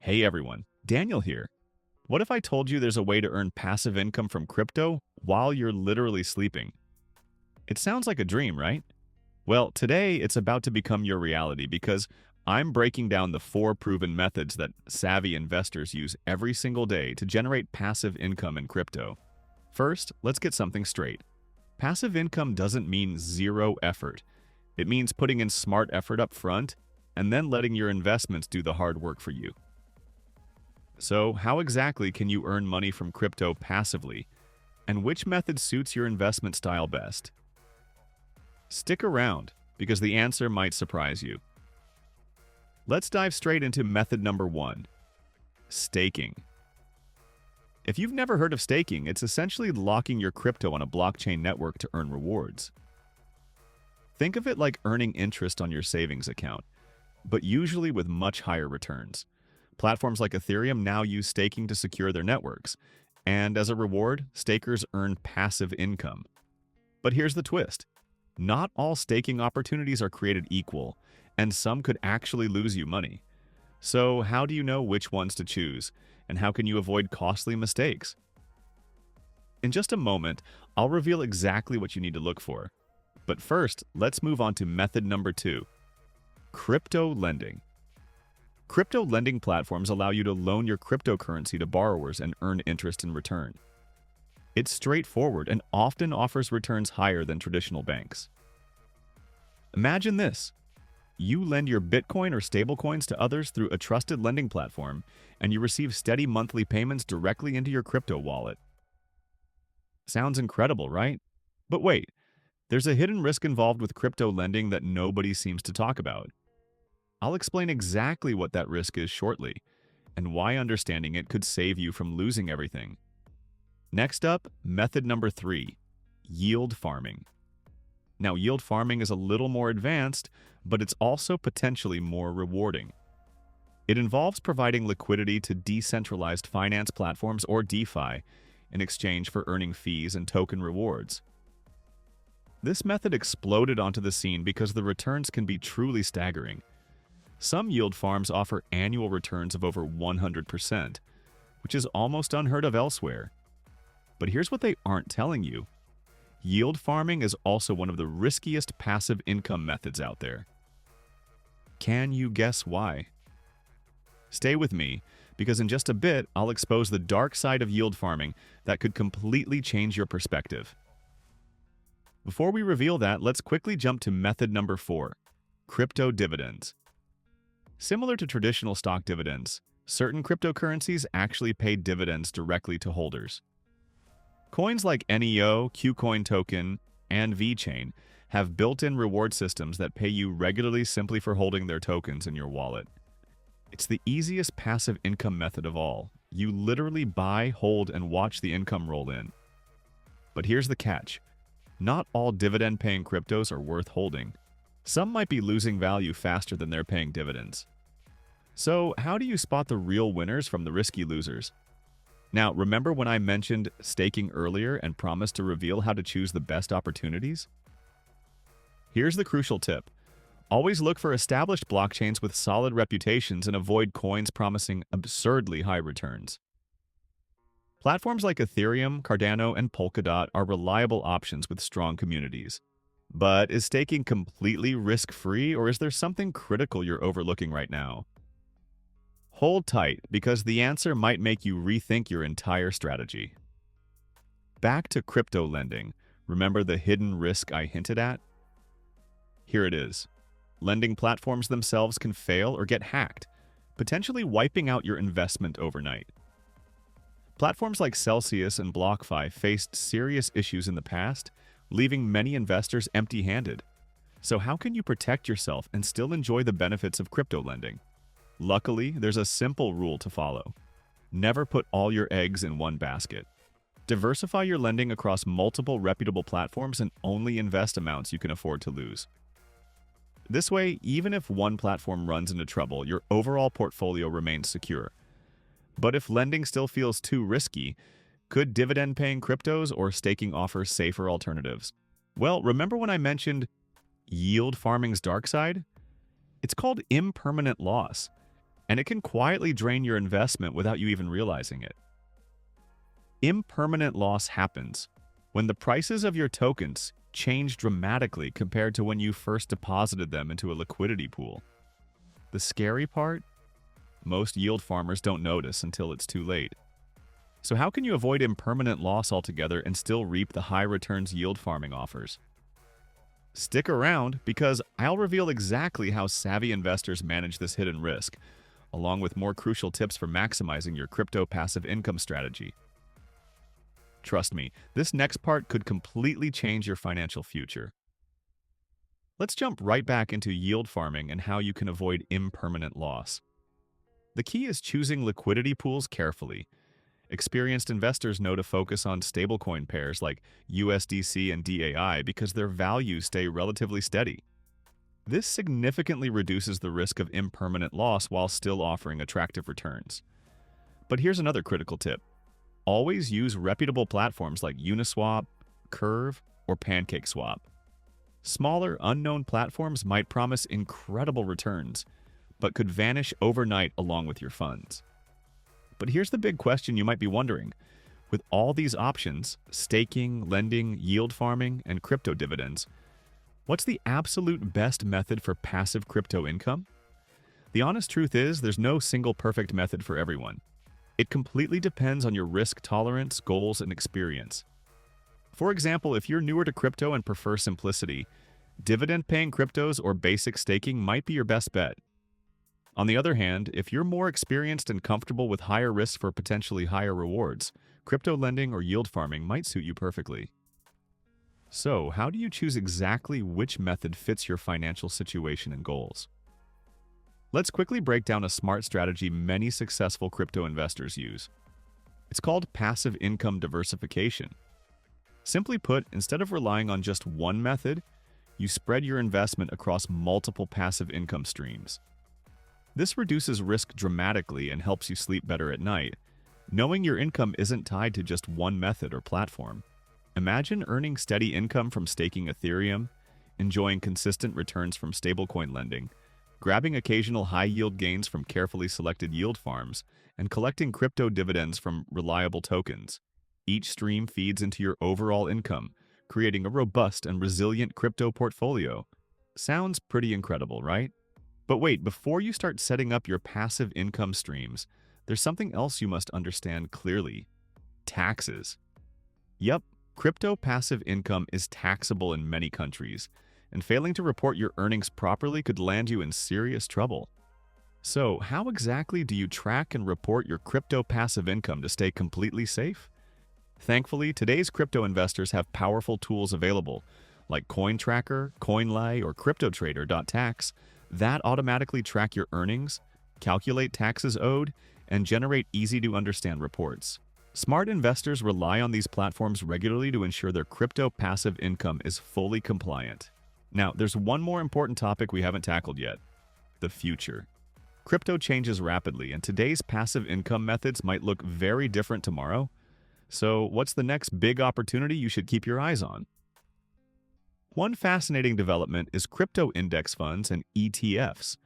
Hey everyone, Daniel here. What if I told you there's a way to earn passive income from crypto while you're literally sleeping? It sounds like a dream, right? Well, today it's about to become your reality because I'm breaking down the four proven methods that savvy investors use every single day to generate passive income in crypto. First, let's get something straight. Passive income doesn't mean zero effort. It means putting in smart effort up front and then letting your investments do the hard work for you. So, how exactly can you earn money from crypto passively? And which method suits your investment style best? Stick around, because the answer might surprise you. Let's dive straight into method number one, staking. If you've never heard of staking, it's essentially locking your crypto on a blockchain network to earn rewards. Think of it like earning interest on your savings account, but usually with much higher returns. Platforms like Ethereum now use staking to secure their networks, and as a reward, stakers earn passive income. But here's the twist. Not all staking opportunities are created equal, and some could actually lose you money. So how do you know which ones to choose, and how can you avoid costly mistakes? In just a moment, I'll reveal exactly what you need to look for. But first, let's move on to method number two, crypto lending. Crypto lending platforms allow you to loan your cryptocurrency to borrowers and earn interest in return. It's straightforward and often offers returns higher than traditional banks. Imagine this. You lend your Bitcoin or stablecoins to others through a trusted lending platform, and you receive steady monthly payments directly into your crypto wallet. Sounds incredible, right? But wait, there's a hidden risk involved with crypto lending that nobody seems to talk about. I'll explain exactly what that risk is shortly, and why understanding it could save you from losing everything. Next up, method number three, yield farming. Now, yield farming is a little more advanced, but it's also potentially more rewarding. It involves providing liquidity to decentralized finance platforms or DeFi in exchange for earning fees and token rewards. This method exploded onto the scene because the returns can be truly staggering. Some yield farms offer annual returns of over 100%, which is almost unheard of elsewhere. But here's what they aren't telling you. Yield farming is also one of the riskiest passive income methods out there. Can you guess why? Stay with me, because in just a bit, I'll expose the dark side of yield farming that could completely change your perspective. Before we reveal that, let's quickly jump to method number four, crypto dividends. Similar to traditional stock dividends, certain cryptocurrencies actually pay dividends directly to holders. Coins like NEO, KuCoin Token, and VeChain have built-in reward systems that pay you regularly simply for holding their tokens in your wallet. It's the easiest passive income method of all. You literally buy, hold, and watch the income roll in. But here's the catch. Not all dividend-paying cryptos are worth holding. Some might be losing value faster than they're paying dividends. So, how do you spot the real winners from the risky losers? Now, remember when I mentioned staking earlier and promised to reveal how to choose the best opportunities? Here's the crucial tip. Always look for established blockchains with solid reputations and avoid coins promising absurdly high returns. Platforms like Ethereum, Cardano, and Polkadot are reliable options with strong communities. But is staking completely risk-free, or is there something critical you're overlooking right now? Hold tight, because the answer might make you rethink your entire strategy. Back to crypto lending. Remember the hidden risk I hinted at? Here it is. Lending platforms themselves can fail or get hacked, potentially wiping out your investment overnight. Platforms like Celsius and BlockFi faced serious issues in the past, leaving many investors empty-handed. So how can you protect yourself and still enjoy the benefits of crypto lending? Luckily, there's a simple rule to follow. Never put all your eggs in one basket. Diversify your lending across multiple reputable platforms and only invest amounts you can afford to lose. This way, even if one platform runs into trouble, your overall portfolio remains secure. But if lending still feels too risky, could dividend-paying cryptos or staking offer safer alternatives? Well, remember when I mentioned yield farming's dark side? It's called impermanent loss. and it can quietly drain your investment without you even realizing it. Impermanent loss happens when the prices of your tokens change dramatically compared to when you first deposited them into a liquidity pool. The scary part? Most yield farmers don't notice until it's too late. So how can you avoid impermanent loss altogether and still reap the high returns yield farming offers? Stick around because I'll reveal exactly how savvy investors manage this hidden risk, along with more crucial tips for maximizing your crypto passive income strategy. Trust me, this next part could completely change your financial future. Let's jump right back into yield farming and how you can avoid impermanent loss. The key is choosing liquidity pools carefully. Experienced investors know to focus on stablecoin pairs like USDC and DAI because their values stay relatively steady. This significantly reduces the risk of impermanent loss while still offering attractive returns. But here's another critical tip. Always use reputable platforms like Uniswap, Curve, or PancakeSwap. Smaller, unknown platforms might promise incredible returns, but could vanish overnight along with your funds. But here's the big question you might be wondering. With all these options, staking, lending, yield farming, and crypto dividends, what's the absolute best method for passive crypto income? The honest truth is, there's no single perfect method for everyone. It completely depends on your risk tolerance, goals, and experience. For example, if you're newer to crypto and prefer simplicity, dividend-paying cryptos or basic staking might be your best bet. On the other hand, if you're more experienced and comfortable with higher risks for potentially higher rewards, crypto lending or yield farming might suit you perfectly. So, how do you choose exactly which method fits your financial situation and goals? Let's quickly break down a smart strategy many successful crypto investors use. It's called passive income diversification. Simply put, instead of relying on just one method, you spread your investment across multiple passive income streams. This reduces risk dramatically and helps you sleep better at night, knowing your income isn't tied to just one method or platform. Imagine earning steady income from staking Ethereum, enjoying consistent returns from stablecoin lending, grabbing occasional high-yield gains from carefully selected yield farms, and collecting crypto dividends from reliable tokens. Each stream feeds into your overall income, creating a robust and resilient crypto portfolio. Sounds pretty incredible, right? But wait, before you start setting up your passive income streams, there's something else you must understand clearly. Taxes. Yep, crypto passive income is taxable in many countries, and failing to report your earnings properly could land you in serious trouble. So, how exactly do you track and report your crypto passive income to stay completely safe? Thankfully, today's crypto investors have powerful tools available, like CoinTracker, CoinLay, or CryptoTrader.tax, that automatically track your earnings, calculate taxes owed, and generate easy-to-understand reports. Smart investors rely on these platforms regularly to ensure their crypto passive income is fully compliant. Now, there's one more important topic we haven't tackled yet: the future. Crypto changes rapidly, and today's passive income methods might look very different tomorrow. So, what's the next big opportunity you should keep your eyes on? One fascinating development is crypto index funds and ETFs.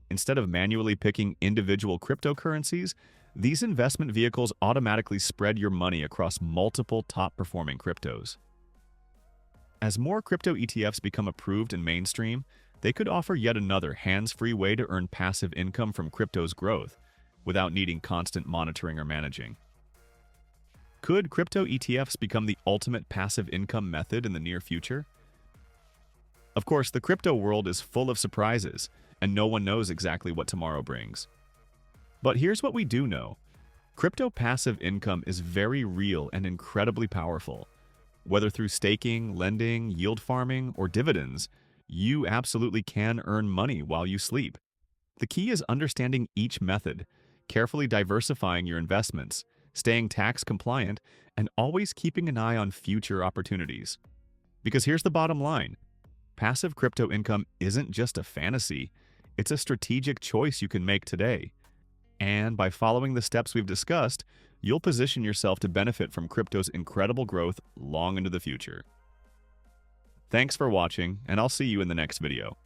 Instead of manually picking individual cryptocurrencies, these investment vehicles automatically spread your money across multiple top-performing cryptos. As more crypto ETFs become approved and mainstream, they could offer yet another hands-free way to earn passive income from crypto's growth without needing constant monitoring or managing. Could crypto ETFs become the ultimate passive income method in the near future? Of course, the crypto world is full of surprises, and no one knows exactly what tomorrow brings. But here's what we do know. Crypto passive income is very real and incredibly powerful. Whether through staking, lending, yield farming, or dividends, you absolutely can earn money while you sleep. The key is understanding each method, carefully diversifying your investments, staying tax compliant, and always keeping an eye on future opportunities. Because here's the bottom line. Passive crypto income isn't just a fantasy, it's a strategic choice you can make today. And by following the steps we've discussed, you'll position yourself to benefit from crypto's incredible growth long into the future. Thanks for watching, and I'll see you in the next video.